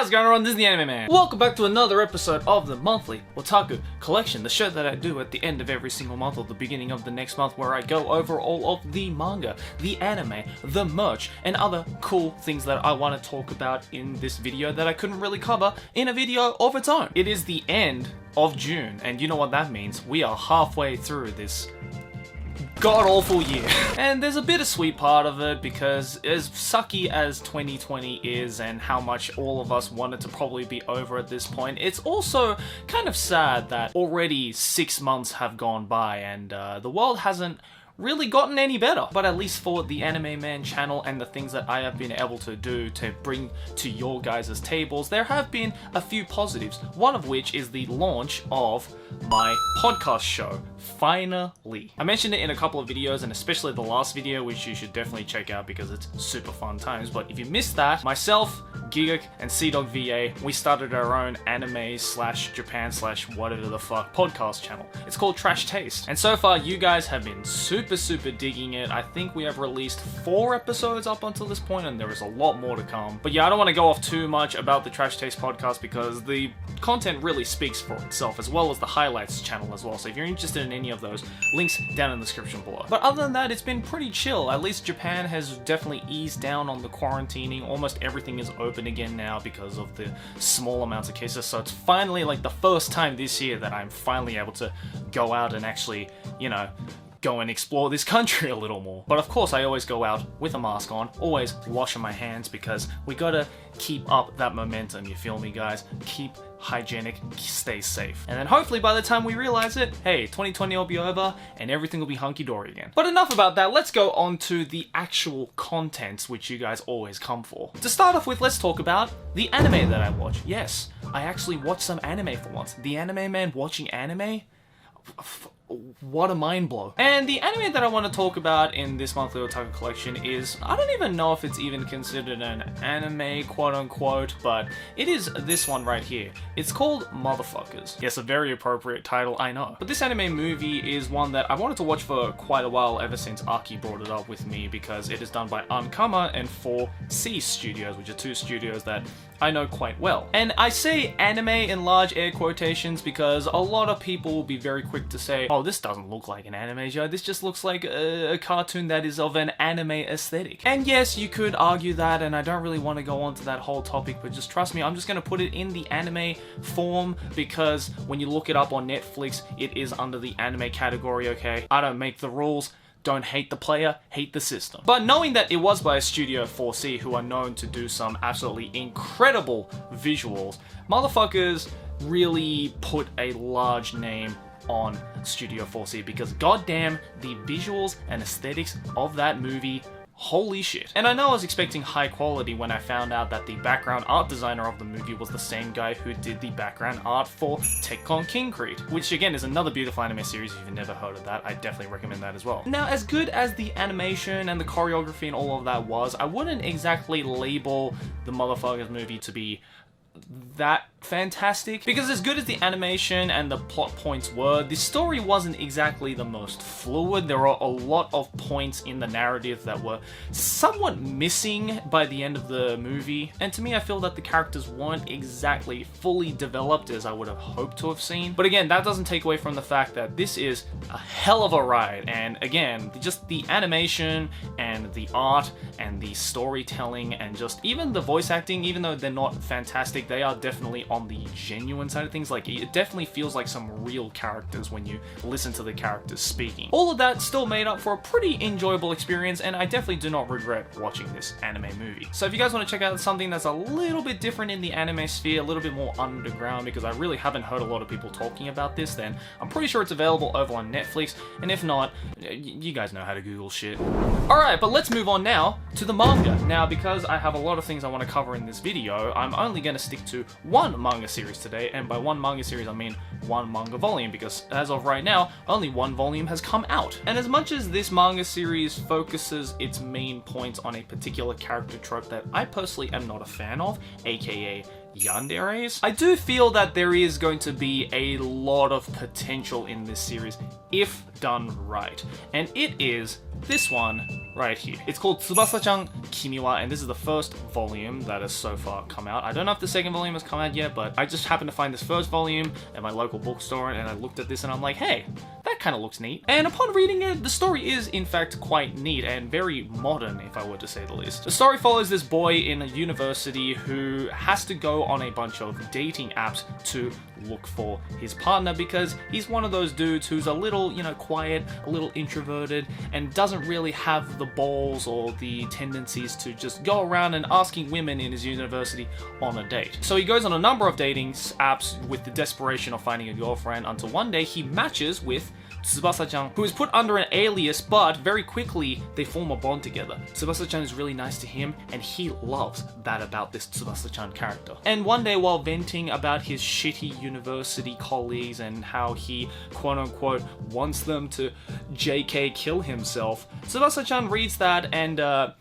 How's it going, everyone? This is the Anime Man. Welcome back to another episode of the monthly Otaku Collection, the show that I do at the end of every single month or the beginning of the next month, where I go over all of the manga, the anime, the merch, and other cool things that I want to talk about in this video that I couldn't really cover in a video of its own. It is the end of June, and you know what that means. We are halfway through this god-awful year. And there's a bittersweet part of it, because as sucky as 2020 is and how much all of us wanted to probably be over at this point, it's also kind of sad that already 6 months have gone by and the world hasn't really gotten any better. But at least for the Anime Man channel and the things that I have been able to do to bring to your guys' tables, there have been a few positives, one of which is the launch of my podcast show. Finally. I mentioned it in a couple of videos, and especially the last video, which you should definitely check out because it's super fun times. But if you missed that, myself, Gigak, and CDog VA, we started our own anime slash Japan slash whatever the fuck podcast channel. It's called Trash Taste. And so far, you guys have been super digging it. I think we have released 4 episodes up until this point, and there is a lot more to come. But yeah, I don't want to go off too much about the Trash Taste podcast because the content really speaks for itself, as well as the highlights channel as well. So if you're interested in any of those, links down in the description below. But other than that, it's been pretty chill. At least Japan has definitely eased down on the quarantining. Almost everything is open again now because of the small amounts of cases. So it's finally like the first time this year that I'm finally able to go out and actually, you know, go and explore this country a little more. But of course, I always go out with a mask on, always washing my hands, because we gotta keep up that momentum, you feel me, guys? Keep hygienic, stay safe. And then hopefully by the time we realize it, hey, 2020 will be over and everything will be hunky-dory again. But enough about that, let's go on to the actual contents which you guys always come for. To start off with, let's talk about the anime that I watch. Yes, I actually watched some anime for once. The Anime Man watching anime? What a mind blow. And the anime that I want to talk about in this monthly Otaku collection is, I don't even know if it's even considered an anime, quote unquote, but it is this one right here. It's called Motherfuckers. Yes, a very appropriate title, I know. But this anime movie is one that I wanted to watch for quite a while, ever since Aki brought it up with me, because it is done by Ankama and 4SHIZ Studios, which are 2 studios that I know quite well. And I say anime in large air quotations because a lot of people will be very quick to say, oh, this doesn't look like an anime, Joe. This just looks like a cartoon that is of an anime aesthetic. And yes, you could argue that, and I don't really want to go on to that whole topic, but just trust me, I'm just going to put it in the anime form, because when you look it up on Netflix, it is under the anime category, okay? I don't make the rules. Don't hate the player, hate the system. But knowing that it was by Studio 4C, who are known to do some absolutely incredible visuals, Motherfuckers really put a large name on Studio 4C, because goddamn, the visuals and aesthetics of that movie, holy shit. And I know I was expecting high quality when I found out that the background art designer of the movie was the same guy who did the background art for Tekkon King Creed, which again is another beautiful anime series. If you've never heard of that, I definitely recommend that as well. Now, as good as the animation and the choreography and all of that was, I wouldn't exactly label the Motherfuckers movie to be that fantastic, because as good as the animation and the plot points were, the story wasn't exactly the most fluid. There are a lot of points in the narrative that were somewhat missing by the end of the movie, and to me I feel that the characters weren't exactly fully developed as I would have hoped to have seen. But again, that doesn't take away from the fact that this is a hell of a ride, and again, just the animation and the art and the storytelling and just even the voice acting, even though they're not fantastic, they are definitely on the genuine side of things. Like, it definitely feels like some real characters when you listen to the characters speaking. All of that still made up for a pretty enjoyable experience, and I definitely do not regret watching this anime movie. So if you guys want to check out something that's a little bit different in the anime sphere, a little bit more underground, because I really haven't heard a lot of people talking about this, then I'm pretty sure it's available over on Netflix, and if not, you guys know how to Google shit. Alright, but let's move on now to the manga. Now, because I have a lot of things I want to cover in this video, I'm only going to stick to one manga series today, and by one manga series I mean one manga volume, because as of right now, only one volume has come out. And as much as this manga series focuses its main points on a particular character trope that I personally am not a fan of, aka yanderes. I do feel that there is going to be a lot of potential in this series if done right. And it is this one right here. It's called Tsubasa-chan Kimi wa, and this is the first volume that has so far come out. I don't know if the second volume has come out yet, but I just happened to find this first volume at my local bookstore, and I looked at this and I'm like, hey, that kind of looks neat. And upon reading it, the story is in fact quite neat and very modern, if I were to say the least. The story follows this boy in a university who has to go on a bunch of dating apps to look for his partner because he's one of those dudes who's a little, you know, quiet, a little introverted, and doesn't really have the balls or the tendencies to just go around and asking women in his university on a date. So he goes on a number of dating apps with the desperation of finding a girlfriend until one day he matches with Tsubasa-chan, who is put under an alias, but very quickly they form a bond together. Tsubasa-chan is really nice to him, and he loves that about this Tsubasa-chan character. And one day, while venting about his shitty university colleagues and how he, quote-unquote, wants them to JK kill himself, Tsubasa-chan reads that and,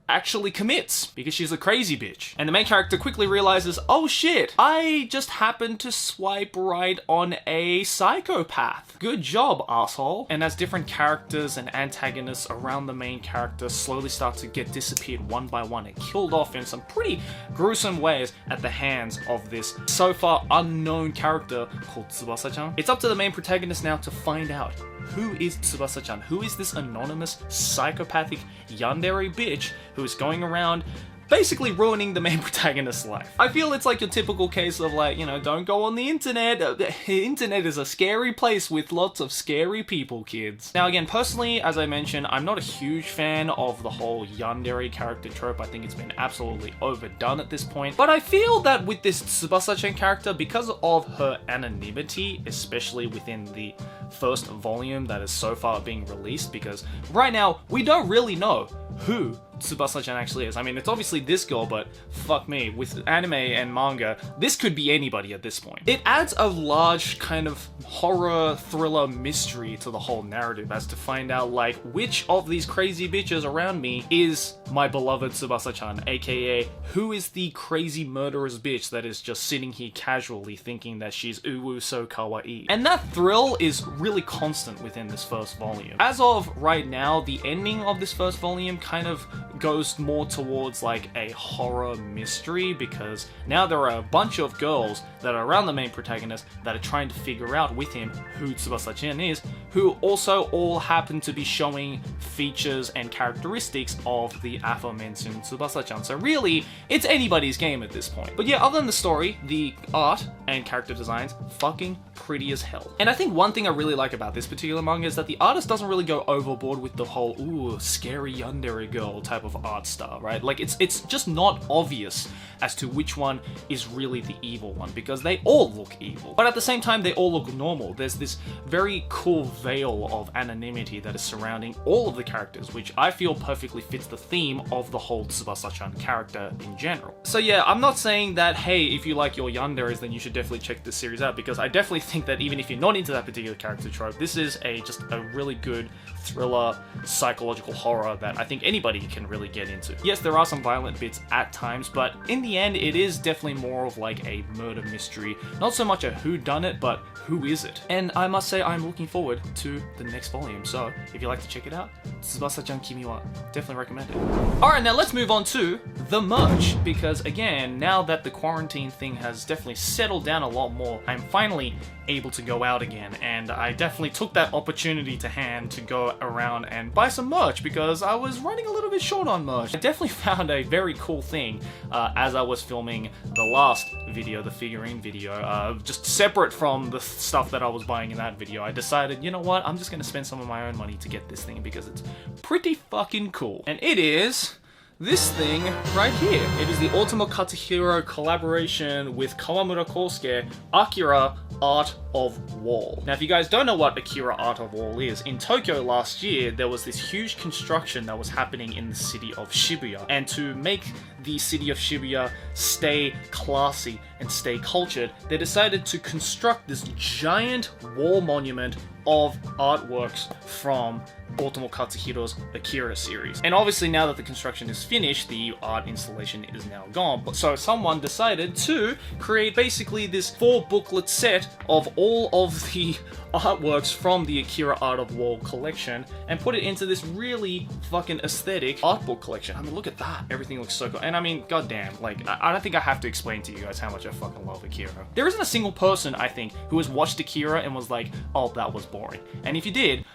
actually commits because she's a crazy bitch. And the main character quickly realizes, oh shit, I just happened to swipe right on a psychopath. Good job, asshole. And as different characters and antagonists around the main character slowly start to get disappeared one by one and killed off in some pretty gruesome ways at the hands of this so far unknown character called Tsubasa-chan, it's up to the main protagonist now to find out who is Tsubasa-chan? Who is this anonymous, psychopathic yandere bitch who is going around basically ruining the main protagonist's life? I feel it's like your typical case of like, you know, don't go on the internet. The internet is a scary place with lots of scary people, kids. Now again, personally, as I mentioned, I'm not a huge fan of the whole yandere character trope. I think it's been absolutely overdone at this point. But I feel that with this Tsubasa-chan character, because of her anonymity, especially within the first volume that is so far being released, because right now, we don't really know who Tsubasa-chan actually is. I mean, it's obviously this girl, but fuck me, with anime and manga, this could be anybody at this point. It adds a large kind of horror, thriller mystery to the whole narrative as to find out, like, which of these crazy bitches around me is my beloved Tsubasa-chan, aka who is the crazy murderous bitch that is just sitting here casually thinking that she's uwu so kawaii. And that thrill is really constant within this first volume. As of right now, the ending of this first volume kind of goes more towards like a horror mystery, because now there are a bunch of girls that are around the main protagonist that are trying to figure out with him who Tsubasa-chan is, who also all happen to be showing features and characteristics of the aforementioned Tsubasa-chan. So really, it's anybody's game at this point. But yeah, other than the story, the art and character designs, fucking pretty as hell. And I think one thing I really like about this particular manga is that the artist doesn't really go overboard with the whole, ooh, scary yandere girl type of art style, right? Like, it's just not obvious as to which one is really the evil one, because they all look evil. But at the same time, they all look normal. There's this very cool veil of anonymity that is surrounding all of the characters, which I feel perfectly fits the theme of the whole Tsubasa-chan character in general. So yeah, I'm not saying that, hey, if you like your yanderes, then you should definitely check this series out, because I definitely think that even if you're not into that particular character trope, this is just a really good thriller, psychological horror that I think anybody can really get into. Yes, there are some violent bits at times, but in the end, it is definitely more of like a murder mystery. Not so much a whodunit, but who is it? And I must say, I'm looking forward to the next volume. So if you'd like to check it out, Tsubasa-chan Kimi wa, definitely recommend it. Alright, now let's move on to the merch, because again, now that the quarantine thing has definitely settled down a lot more, I'm finally able to go out again, and I definitely took that opportunity to hand to go around and buy some merch, because I was running a little bit short on merch. I definitely found a very cool thing as I was filming the last video, the figurine video, just separate from the stuff that I was buying in that video. I decided, you know what, I'm just gonna spend some of my own money to get this thing because it's pretty fucking cool. And it is this thing right here. It is the Otomo Katsuhiro collaboration with Kawamura Kosuke, Akira Art of Wall. Now, if you guys don't know what Akira Art of Wall is, in Tokyo last year, there was this huge construction that was happening in the city of Shibuya. And to make the city of Shibuya stay classy and stay cultured, they decided to construct this giant wall monument of artworks from Otomo Katsuhiro's Akira series. And obviously now that the construction is finished, the art installation is now gone. But so someone decided to create basically this 4-booklet set of all of the artworks from the Akira Art of Wall collection and put it into this really fucking aesthetic art book collection. I mean, look at that. Everything looks so cool. And I mean, goddamn, like, I don't think I have to explain to you guys how much I fucking love Akira. There isn't a single person, I think, who has watched Akira and was like, oh, that was boring. And if you did,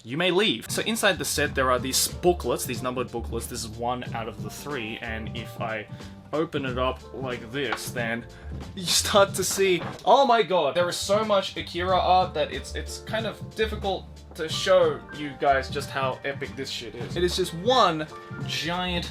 you may leave. So inside the set there are these booklets, these numbered booklets. This is 1 out of the 3, and if I open it up like this, then you start to see, oh my god, there is so much Akira art that it's kind of difficult to show you guys just how epic this shit is. It is just one giant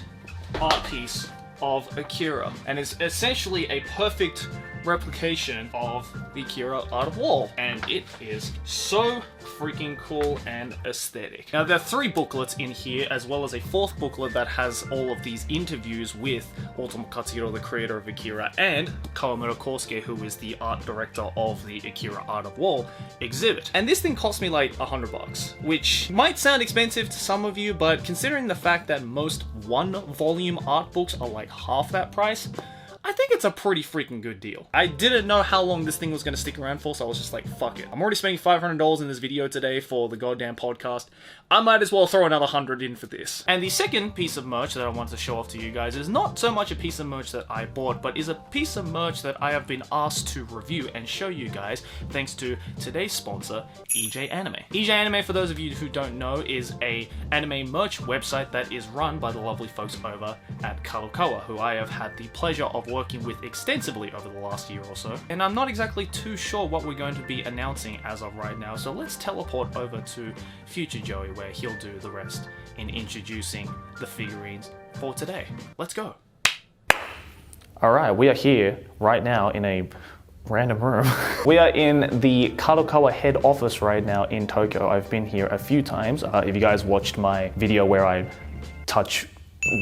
art piece of Akira, and it's essentially a perfect replication of the Akira Art of Wall, and it is so freaking cool and aesthetic. Now there are 3 booklets in here, as well as a 4th booklet that has all of these interviews with Otomo Katsuhiro, the creator of Akira, and Kawamura Kosuke, who is the art director of the Akira Art of Wall exhibit. And this thing cost me like $100, which might sound expensive to some of you, but considering the fact that most 1-volume art books are like half that price, I think it's a pretty freaking good deal. I didn't know how long this thing was going to stick around for, so I was just like, fuck it. I'm already spending $500 in this video today for the goddamn podcast. I might as well throw another 100 in for this. And the second piece of merch that I want to show off to you guys is not so much a piece of merch that I bought, but is a piece of merch that I have been asked to review and show you guys thanks to today's sponsor, EJ Anime. EJ Anime, for those of you who don't know, is a anime merch website that is run by the lovely folks over at Kadokawa, who I have had the pleasure of working with extensively over the last year or so. And I'm not exactly too sure what we're going to be announcing as of right now, so let's teleport over to Future Joey, where he'll do the rest in introducing the figurines for today. Let's go. Alright, we are here right now in a random room. We are in the Kadokawa head office right now in Tokyo. I've been here a few times. If you guys watched my video where I touch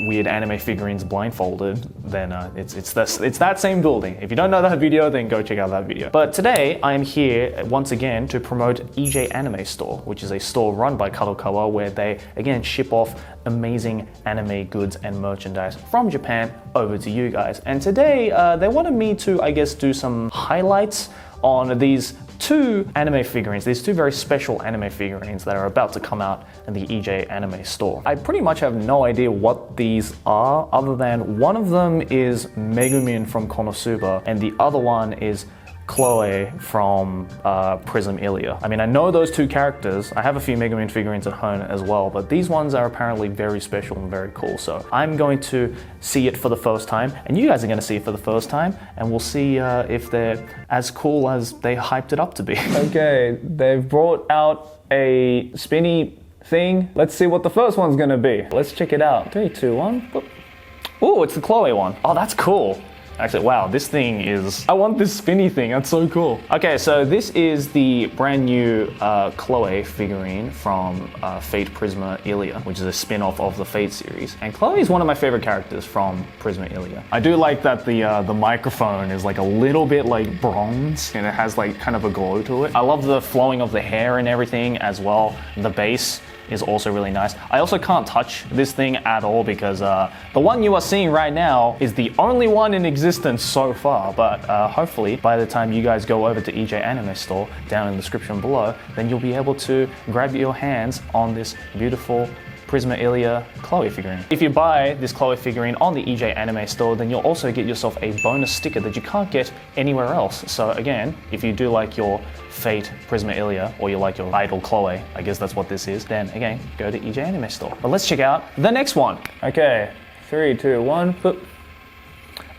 weird anime figurines blindfolded, then it's that same building. If you don't know that video, then go check out that video. But today I am here once again to promote EJ Anime Store, which is a store run by Kadokawa where they again ship off amazing anime goods and merchandise from Japan over to you guys. And today they wanted me to, I guess, do some highlights on these 2 anime figurines, these 2 very special anime figurines that are about to come out in the EJ Anime Store. I pretty much have no idea what these are, other than one of them is Megumin from Konosuba and the other one is Chloe from Prism Ilia. I mean, I know those 2 characters. I have a few Megumin figurines at home as well, but these ones are apparently very special and very cool. So I'm going to see it for the first time, and you guys are going to see it for the first time, and we'll see if they're as cool as they hyped it up to be. Okay, they've brought out a spinny thing. Let's see what the first one's going to be. Let's check it out. 3, 2, 1. Boop. Ooh, it's the Chloe one. Oh, that's cool. Actually, wow, this thing is... I want this spinny thing, that's so cool. Okay, so this is the brand new Chloe figurine from Fate Prisma Ilia, which is a spin-off of the Fate series. And Chloe is one of my favorite characters from Prisma Ilia. I do like that the microphone is like a little bit like bronze, and it has like kind of a glow to it. I love the flowing of the hair and everything as well. The bass is also really nice. I also can't touch this thing at all because the one you are seeing right now is the only one in existence so far, but hopefully by the time you guys go over to EJ Anime Store down in the description below, then you'll be able to grab your hands on this beautiful Prisma Ilia Chloe figurine. If you buy this Chloe figurine on the EJ Anime Store, then you'll also get yourself a bonus sticker that you can't get anywhere else. So again, if you do like your Fate Prisma Ilia, or you like your idol Chloe, I guess that's what this is, then again, go to EJ Anime Store. But let's check out the next one. Okay, 3, 2, 1, boop.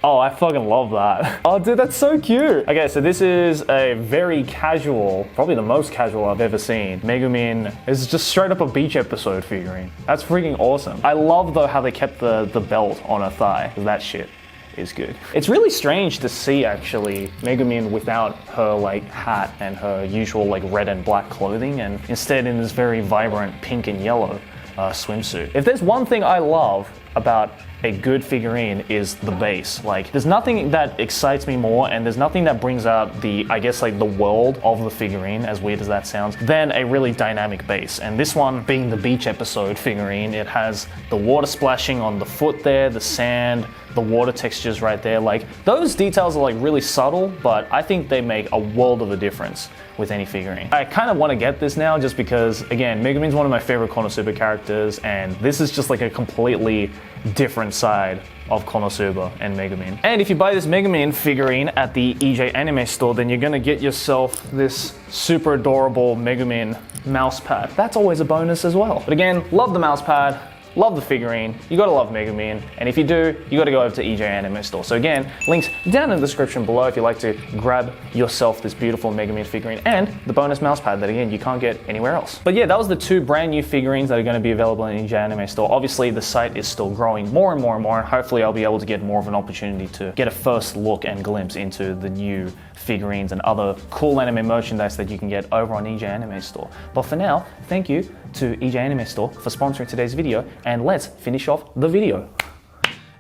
Oh, I fucking love that. Oh, dude, that's so cute. Okay, so this is a very casual, probably the most casual I've ever seen. Megumin is just straight up a beach episode figurine. That's freaking awesome. I love though how they kept the belt on her thigh. That shit is good. It's really strange to see actually Megumin without her like hat and her usual like red and black clothing, and instead in this very vibrant pink and yellow swimsuit. If there's one thing I love about a good figurine is the base. Like, there's nothing that excites me more, and there's nothing that brings out the, I guess, like the world of the figurine, as weird as that sounds, than a really dynamic base. And this one being the beach episode figurine, it has the water splashing on the foot there, the sand, the water textures right there. Like, those details are like really subtle, but I think they make a world of a difference with any figurine. I kind of want to get this now just because, again, Megumin's one of my favorite Konosuba characters, and this is just like a completely different side of Konosuba and Megumin. And if you buy this Megumin figurine at the EJ Anime store, then you're gonna get yourself this super adorable Megumin mouse pad. That's always a bonus as well. But again, love the mouse pad. Love the figurine, you gotta love Megumin, and if you do, you gotta go over to EJ Anime Store. So again, links down in the description below if you'd like to grab yourself this beautiful Megumin figurine and the bonus mousepad that again, you can't get anywhere else. But yeah, that was the two brand new figurines that are gonna be available in EJ Anime Store. Obviously, the site is still growing more and more and more, and hopefully I'll be able to get more of an opportunity to get a first look and glimpse into the new figurines and other cool anime merchandise that you can get over on EJ Anime Store. But for now, thank you to EJ Anime Store for sponsoring today's video, and let's finish off the video.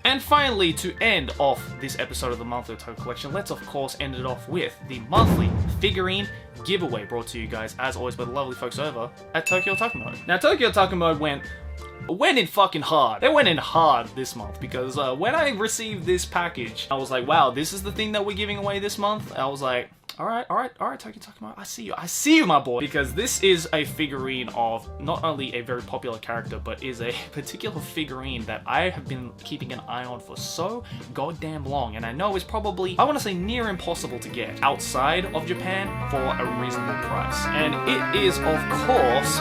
And finally, to end off this episode of the Monthly Otaku Collection, let's of course end it off with the monthly figurine giveaway brought to you guys, as always, by the lovely folks over at Tokyo Otaku Mode. Now, Tokyo Otaku Mode went in fucking hard. They went in hard this month because when I received this package, I was like, wow, this is the thing that we're giving away this month? I was like, all right, Tokyo Otaku Mode, I see you, my boy. Because this is a figurine of not only a very popular character, but is a particular figurine that I have been keeping an eye on for so goddamn long. And I know it's probably, I want to say, near impossible to get outside of Japan for a reasonable price. And it is, of course,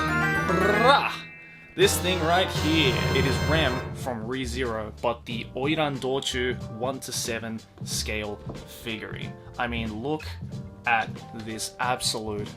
this thing right here. It is Rem from ReZero, but the Oiran Dorchu 1:7 scale figurine. I mean, look at this absolute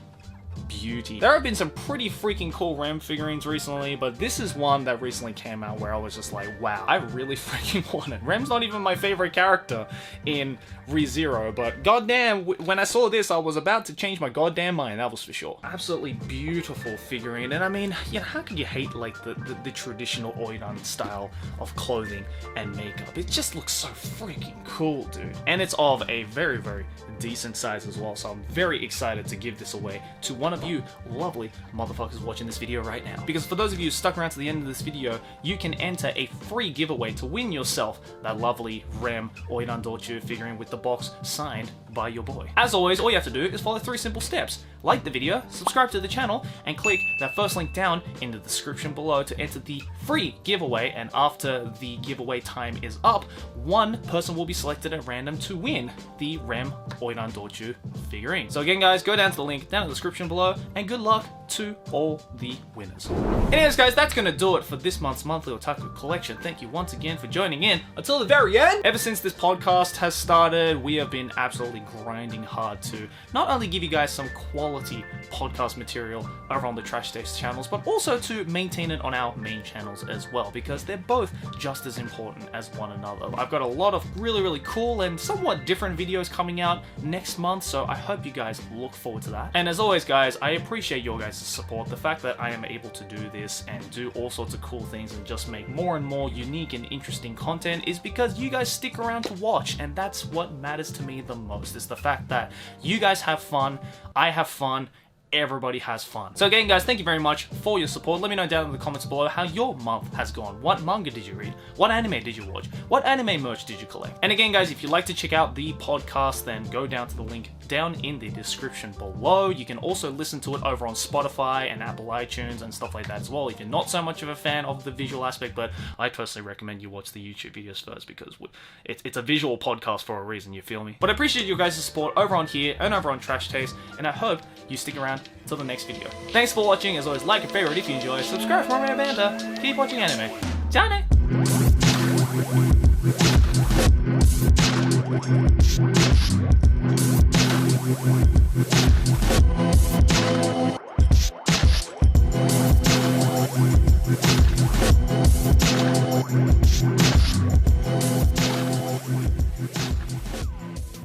beauty. There have been some pretty freaking cool Rem figurines recently, but this is one that recently came out where I was just like, wow, I really freaking want it. Rem's not even my favorite character in ReZero, but goddamn, when I saw this, I was about to change my goddamn mind, that was for sure. Absolutely beautiful figurine, and I mean, you know, how could you hate like the traditional Oiran style of clothing and makeup? It just looks so freaking cool, dude. And it's of a very, very decent size as well, so I'm very excited to give this away to one of you lovely motherfuckers watching this video right now. Because for those of you stuck around to the end of this video, you can enter a free giveaway to win yourself that lovely Rem Oiran Dorchu figurine with the box signed by your boy. As always, all you have to do is follow 3 simple steps. Like the video, subscribe to the channel, and click that first link down in the description below to enter the free giveaway. And after the giveaway time is up, one person will be selected at random to win the Rem Oiran Dorchu figurine. So again, guys, go down to the link down in the description below, and good luck to all the winners. Anyways, guys, that's gonna do it for this month's Monthly Otaku Collection. Thank you once again for joining in until the very end. Ever since this podcast has started, we have been absolutely grinding hard to not only give you guys some quality podcast material over on the Trash Taste channels, but also to maintain it on our main channels as well, because they're both just as important as one another. I've got a lot of really, really cool and somewhat different videos coming out next month, so I hope you guys look forward to that. And as always, guys, I appreciate your guys' support. The fact that I am able to do this and do all sorts of cool things and just make more and more unique and interesting content is because you guys stick around to watch, and that's what matters to me the most, is the fact that you guys have fun, I have fun, everybody has fun. So again, guys, thank you very much for your support. Let me know down in the comments below how your month has gone. What manga did you read? What anime did you watch? What anime merch did you collect? And again, guys, if you'd like to check out the podcast, then go down to the link down in the description below. You can also listen to it over on Spotify and Apple iTunes and stuff like that as well if you're not so much of a fan of the visual aspect, but I personally recommend you watch the YouTube videos first because it's a visual podcast for a reason, you feel me? But I appreciate you guys' support over on here and over on Trash Taste, and I hope you stick around till the next video. Thanks for watching. As always, like and favorite if you enjoy, subscribe for more Manga, keep watching anime. Ciao!